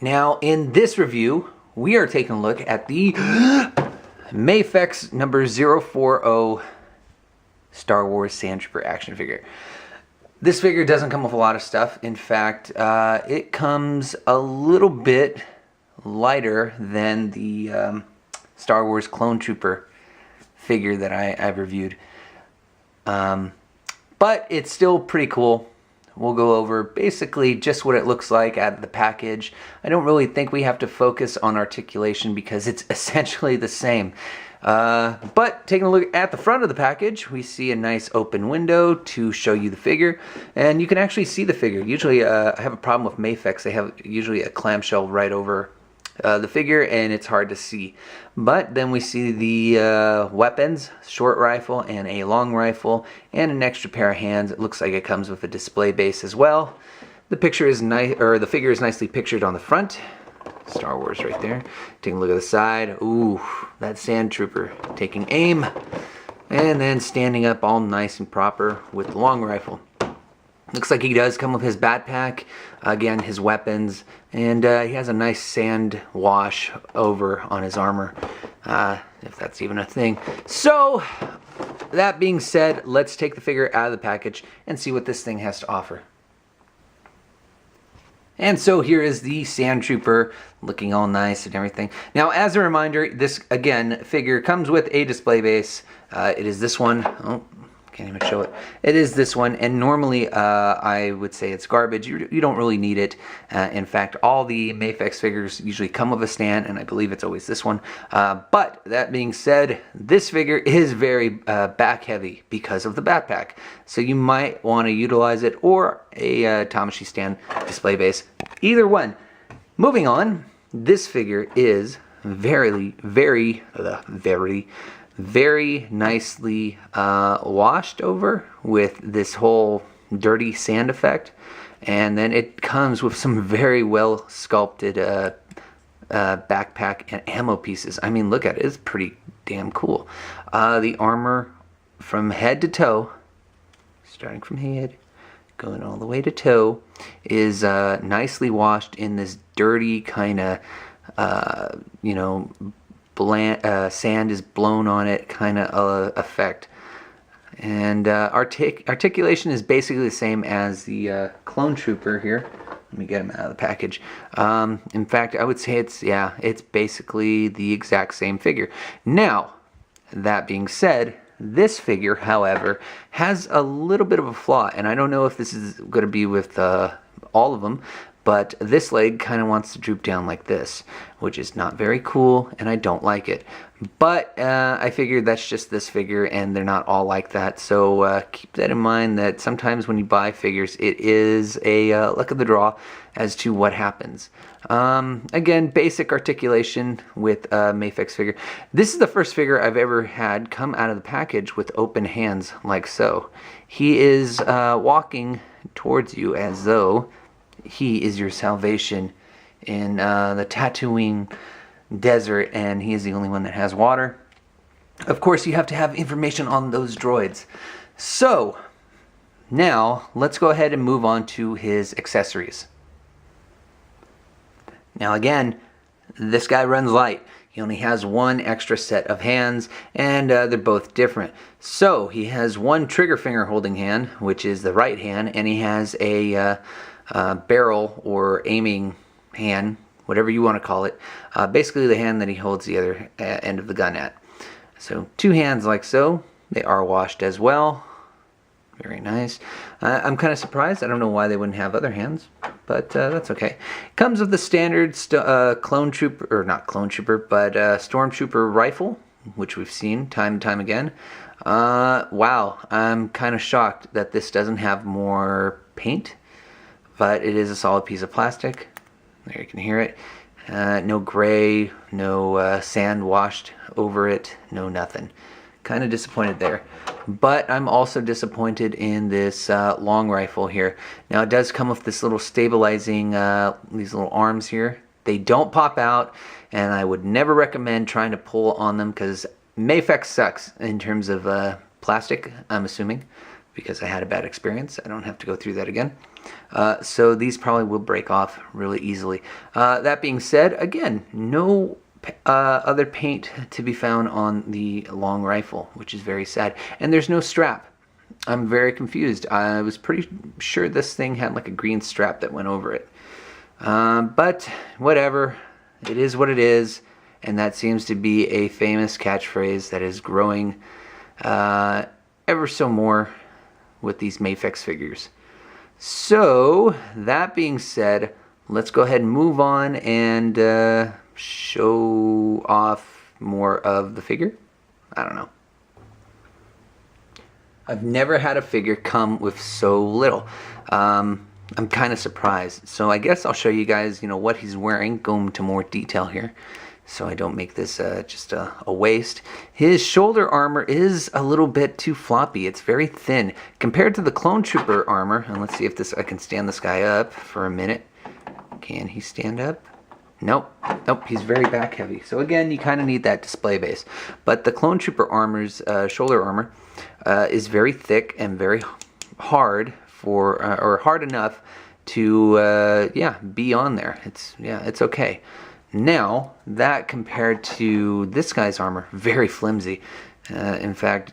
Now, in this review, we are taking a look at the MAFEX number 040 Star Wars Sandtrooper action figure. This figure doesn't come with a lot of stuff. In fact, it comes a little bit lighter than the Star Wars Clone Trooper figure that I've reviewed. But it's still pretty cool. We'll go over basically just what it looks like out of the package. I don't really think we have to focus on articulation because it's essentially the same. But taking a look at the front of the package, we see a nice open window to show you the figure, and you can actually see the figure. Usually I have a problem with MAFEX. They have usually a clamshell right over the figure, and it's hard to see. But then we see the weapons, short rifle and a long rifle, and an extra pair of hands. It looks like it comes with a display base as well. The picture is nice, or the figure is nicely pictured on the front. Star Wars right there. Taking a look at the side. Ooh, that Sandtrooper taking aim, and then standing up all nice and proper with the long rifle. Looks like he does come with his backpack, again his weapons, and he has a nice sand wash over on his armor, if that's even a thing. So, that being said, let's take the figure out of the package and see what this thing has to offer. And so here is the Sandtrooper, looking all nice and everything. Now, as a reminder, this, again, figure comes with a display base. It is this one. Oh, can't even show it. It is this one, and normally I would say it's garbage. You don't really need it. In fact, all the MAFEX figures usually come with a stand, and I believe it's always this one. But that being said, this figure is very back heavy because of the backpack. So you might want to utilize it, or a Tamashii stand display base. Either one. Moving on, this figure is very nicely washed over with this whole dirty sand effect, and then it comes with some very well sculpted backpack and ammo pieces. I mean, look at it, it's pretty damn cool. The armor from head to toe, starting from head going all the way to toe, is nicely washed in this dirty kind of sand is blown on it kind of effect. And articulation is basically the same as the Clone Trooper here. Let me get him out of the package. In fact, I would say it's basically the exact same figure. Now, that being said, this figure, however, has a little bit of a flaw, and I don't know if this is going to be with all of them, but this leg kind of wants to droop down like this, which is not very cool, and I don't like it. But I figured that's just this figure, and they're not all like that. So keep that in mind, that sometimes when you buy figures, it is a luck of the draw as to what happens. Again, basic articulation with MAFEX figure. This is the first figure I've ever had come out of the package with open hands like so. He is walking towards you as though he is your salvation in the Tatooine desert, and he is the only one that has water. Of course, you have to have information on those droids. So, now, let's go ahead and move on to his accessories. Now again, this guy runs light. He only has one extra set of hands, and they're both different. So, he has one trigger finger holding hand, which is the right hand, and he has a barrel or aiming hand, whatever you want to call it, basically the hand that he holds the other end of the gun at. So two hands like so. They are washed as well. Very nice. I'm kind of surprised. I don't know why they wouldn't have other hands, but that's okay. Comes with the standard Clone Trooper, or not Clone Trooper, but Stormtrooper rifle, which we've seen time and time again. Wow, I'm kind of shocked that this doesn't have more paint, but it is a solid piece of plastic. There, you can hear it. No gray, no sand washed over it, no nothing. Kind of disappointed there. But I'm also disappointed in this long rifle here. Now it does come with this little stabilizing, these little arms here. They don't pop out, and I would never recommend trying to pull on them because MAFEX sucks in terms of plastic, I'm assuming. because I had a bad experience. I don't have to go through that again. So these probably will break off really easily. That being said, again, no other paint to be found on the long rifle, which is very sad. And there's no strap. I'm very confused. I was pretty sure this thing had like a green strap that went over it. But whatever, it is what it is, and that seems to be a famous catchphrase that is growing ever so more with these MAFEX figures. So that being said, let's go ahead and move on and show off more of the figure. I don't know. I've never had a figure come with so little. I'm kind of surprised. So I guess I'll show you guys, what he's wearing, go into more detail here, so I don't make this just a waste. His shoulder armor is a little bit too floppy. It's very thin compared to the Clone Trooper armor. And let's see if I can stand this guy up for a minute. Can he stand up? Nope, he's very back heavy. So again, you kind of need that display base. But the Clone Trooper armor's shoulder armor is very thick and very hard or hard enough to be on there. It's okay. Now that compared to this guy's armor, very flimsy. In fact,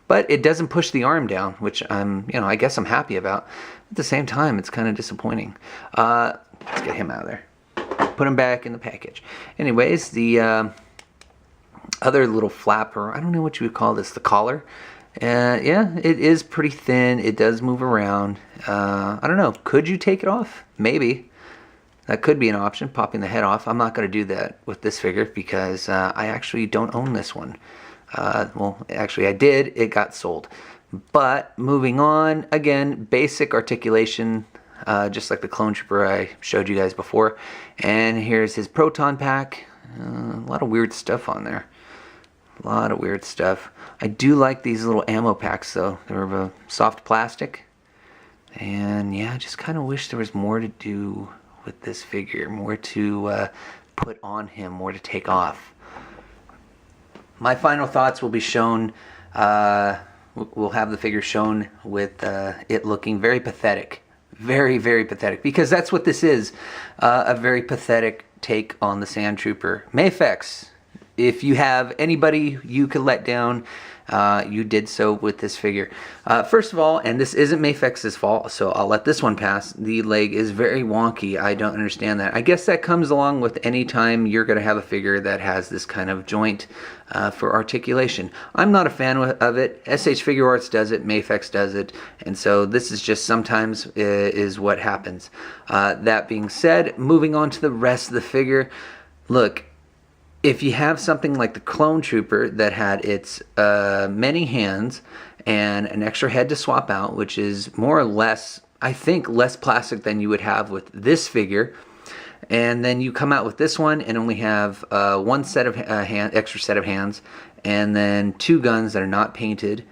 but it doesn't push the arm down, which I guess I'm happy about. At the same time, it's kind of disappointing. Let's get him out of there. Put him back in the package. Anyways, the other little flapper, I don't know what you would call this, the collar. It is pretty thin. It does move around. I don't know. Could you take it off? Maybe. That could be an option, popping the head off. I'm not going to do that with this figure because I actually don't own this one. Well, actually I did. It got sold. But moving on, again, basic articulation, just like the Clone Trooper I showed you guys before. And here's his proton pack. A lot of weird stuff on there. A lot of weird stuff. I do like these little ammo packs though. They're of a soft plastic. And yeah, I just kind of wish there was more to do with this figure. More to put on him, more to take off. My final thoughts will be shown, we'll have the figure shown with it looking very pathetic. Very, very pathetic. Because that's what this is. A very pathetic take on the Sandtrooper. MAFEX. If you have anybody you could let down, you did so with this figure. First of all, and this isn't MAFEX's fault, so I'll let this one pass. The leg is very wonky. I don't understand that. I guess that comes along with any time you're going to have a figure that has this kind of joint for articulation. I'm not a fan of it. SH Figure Arts does it. MAFEX does it. And so this is just sometimes is what happens. That being said, moving on to the rest of the figure. Look. If you have something like the Clone Trooper that had its many hands and an extra head to swap out, which is more or less, I think, less plastic than you would have with this figure, and then you come out with this one and only have one set of extra set of hands, and then two guns that are not painted,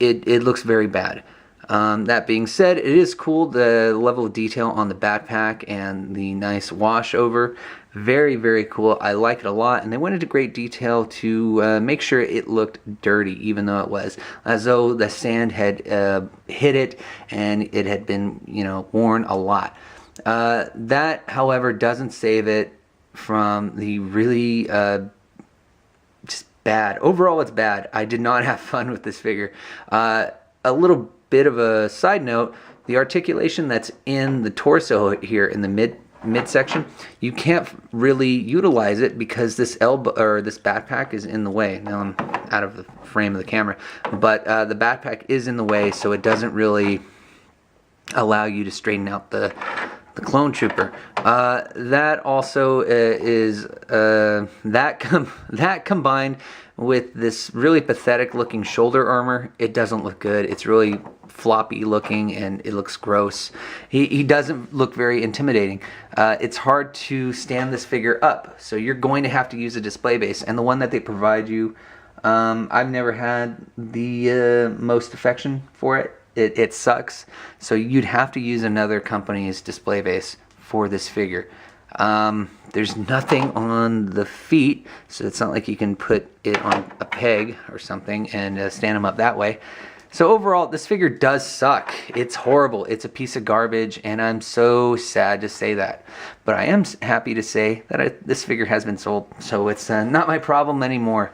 it looks very bad. That being said, it is cool, the level of detail on the backpack and the nice wash over. Very, very cool. I like it a lot, and they went into great detail to make sure it looked dirty, even though it was, as though the sand had hit it and it had been, worn a lot. That, however, doesn't save it from the really just bad. Overall, it's bad. I did not have fun with this figure. A little bit of a side note, the articulation that's in the torso here in the midsection, you can't really utilize it because this elbow or this backpack is in the way. Now I'm out of the frame of the camera, but the backpack is in the way, so it doesn't really allow you to straighten out the Clone Trooper. That also is that combined with this really pathetic looking shoulder armor, it doesn't look good. It's really floppy looking and it looks gross. He doesn't look very intimidating. It's hard to stand this figure up, so you're going to have to use a display base, and the one that they provide you, I've never had the most affection for it. It sucks, so you'd have to use another company's display base for this figure. There's nothing on the feet, so it's not like you can put it on a peg or something and stand them up that way. So overall, this figure does suck. It's horrible. It's a piece of garbage, and I'm so sad to say that. But I am happy to say that this figure has been sold, so it's not my problem anymore.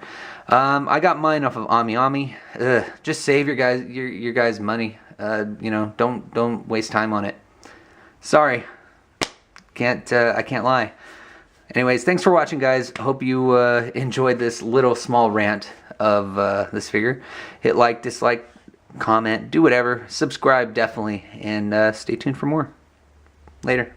I got mine off of AmiAmi. Just save your guys' money. You know, don't waste time on it. Sorry, I can't lie. Anyways, thanks for watching, guys. Hope you enjoyed this little small rant of this figure. Hit like, dislike, comment, do whatever. Subscribe definitely, and stay tuned for more. Later.